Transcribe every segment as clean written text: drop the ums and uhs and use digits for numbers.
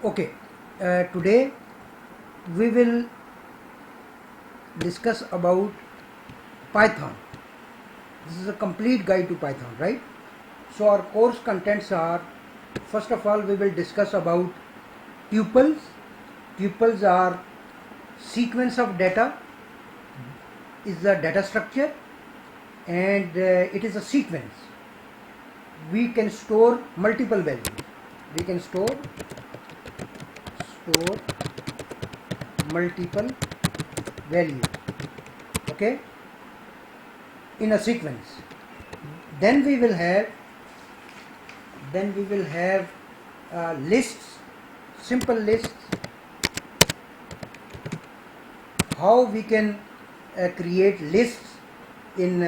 Okay, today we will discuss about Python. This is a complete guide to Python, right? So our course contents are, first of all, we will discuss about tuples. Tuples are sequence of data, is the data structure, and it is a sequence. We can store multiple values. We can store multiple values, okay, in a sequence. Then we will have lists, simple lists. How we can create lists in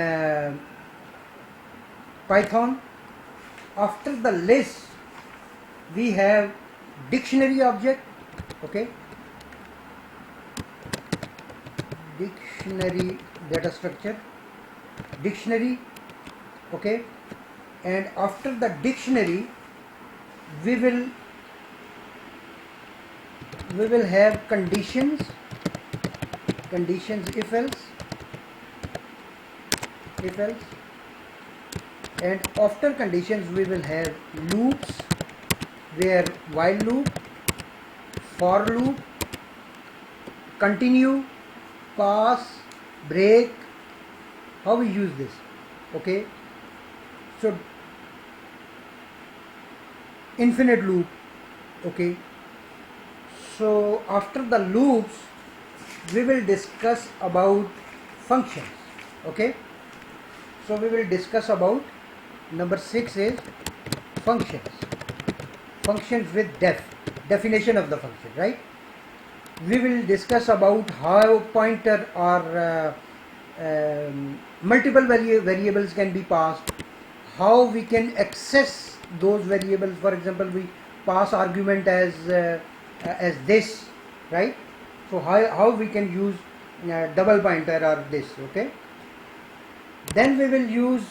Python. After the list we have dictionary object, okay, dictionary data structure, dictionary, okay, and after the dictionary we will have conditions, if else, and after conditions we will have loops, where while loop, for loop, continue, pass, break. How we use this, okay? So infinite loop, okay. So after the loops we will discuss about functions, okay. So we will discuss about number 6 is functions with definition of the function, right? We will discuss about how pointer or multiple variables can be passed, how we can access those variables. For example, we pass argument as this, right? So how we can use double pointer or this, okay. Then we will use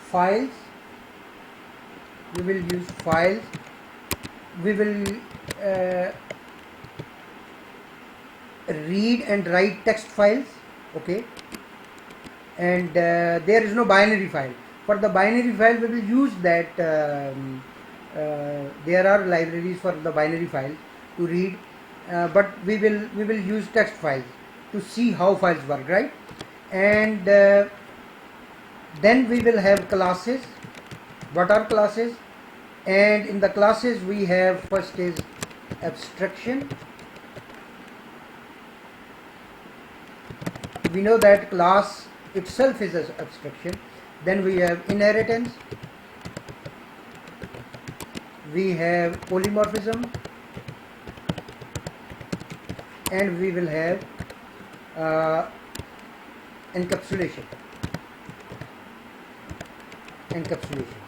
files. We will read and write text files, okay, and there is no binary file. For the binary file we will use that there are libraries for the binary file to read, but we will use text files to see how files work, right? And then we will have classes. What are classes? And in the classes we have, first is abstraction. We know that class itself is an abstraction. Then we have inheritance, we have polymorphism, and we will have encapsulation,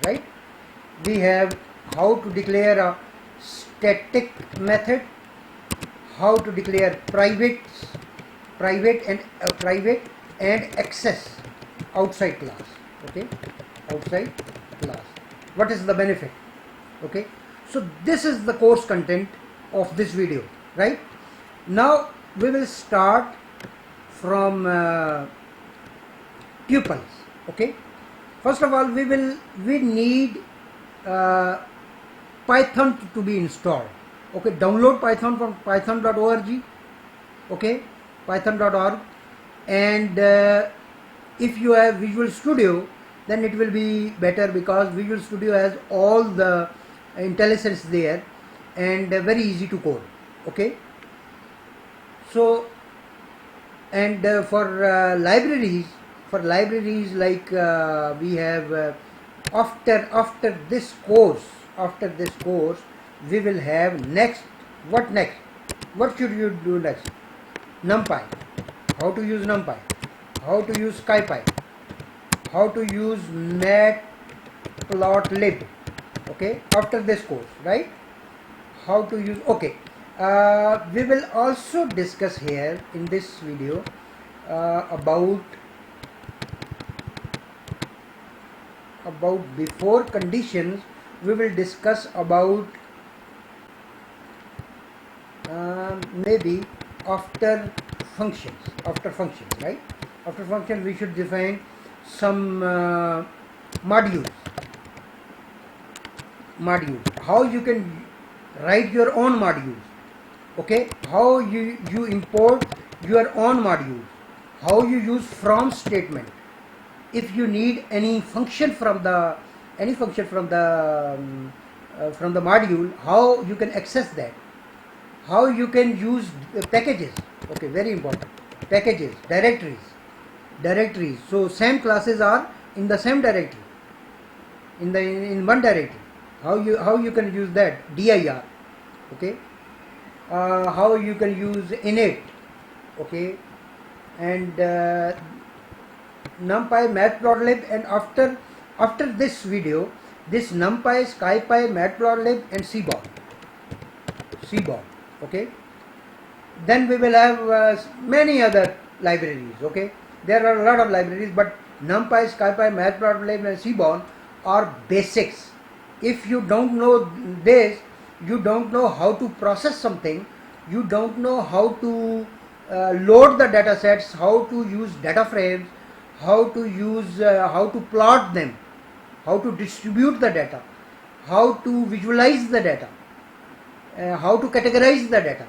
right? We have how to declare a static method, how to declare private and access outside class, okay, outside class. What is the benefit, okay? So this is the course content of this video, right? Now we will start from tuples, okay. First of all, we need Python to be installed, okay. Download Python from python.org, okay, python.org, and if you have Visual Studio then it will be better, because Visual Studio has all the IntelliSense there and very easy to code, okay. So, and for libraries like we have after this course we will have next. What should you do next? NumPy, how to use NumPy, how to use SciPy, how to use Matplotlib, okay, after this course, right? How to use, okay. We will also discuss here in this video about before conditions we will discuss about maybe after functions, right? After functions we should define some modules, how you can write your own modules, okay? How you import your own modules, how you use from statement. If you need any function from the module, how you can access that, how you can use packages, okay, very important, packages, directories. So same classes are in the same directory, in one directory. How you can use that, dir, okay? How you can use init, okay? And NumPy, Matplotlib, and after this video, this NumPy, SciPy, Matplotlib, and Seaborn, okay? Then we will have many other libraries, okay? There are a lot of libraries, but NumPy, SciPy, Matplotlib, and Seaborn are basics. If you don't know this, you don't know how to process something, you don't know how to load the data sets, how to use data frames, how to plot them, how to distribute the data, how to visualize the data, how to categorize the data,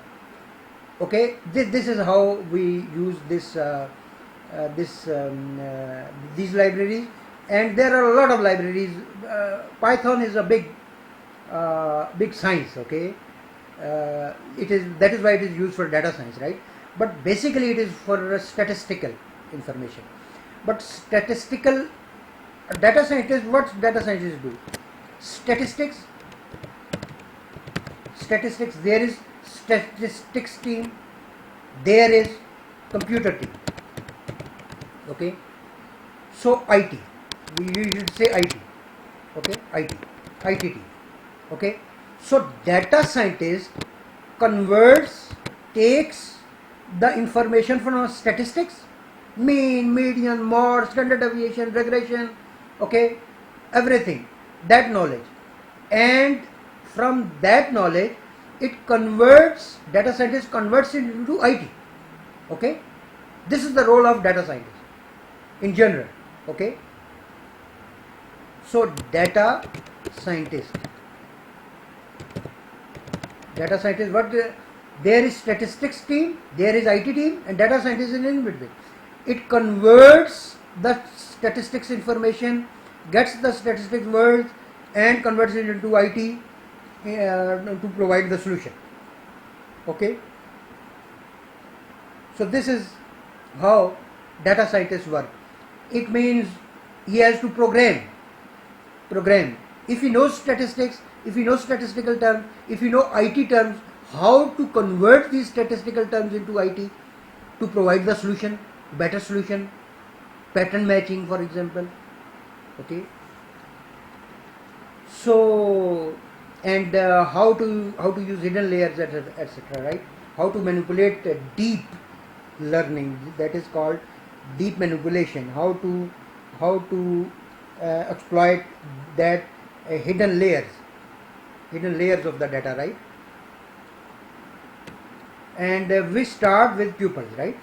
okay? This is how we use these libraries. And there are a lot of libraries. Python is a big science, okay? That is why it is used for data science, right? But basically it is for statistical information. But statistical data scientists, what data scientists do? Statistics, there is statistics team, there is computer team, okay? So IT, you should say IT, okay? IT team, okay? So data scientist takes the information from statistics, mean, median, mode, standard deviation, regression, okay, everything, that knowledge, and from that knowledge data scientist converts it into IT, okay? This is the role of data scientist in general, okay? So data scientist, what there is statistics team, there is IT team, and data scientist is in between. It converts the statistics information, gets the statistics words, and converts it into IT to provide the solution, okay? So this is how data scientists work. It means he has to program. If he knows statistics, if he knows statistical terms, if he knows IT terms, how to convert these statistical terms into IT to provide the solution, better solution, pattern matching, for example, okay? So, and how to use hidden layers, etc., right? How to manipulate deep learning, that is called deep manipulation. How to exploit that hidden layers of the data, right? And we start with tuples, right?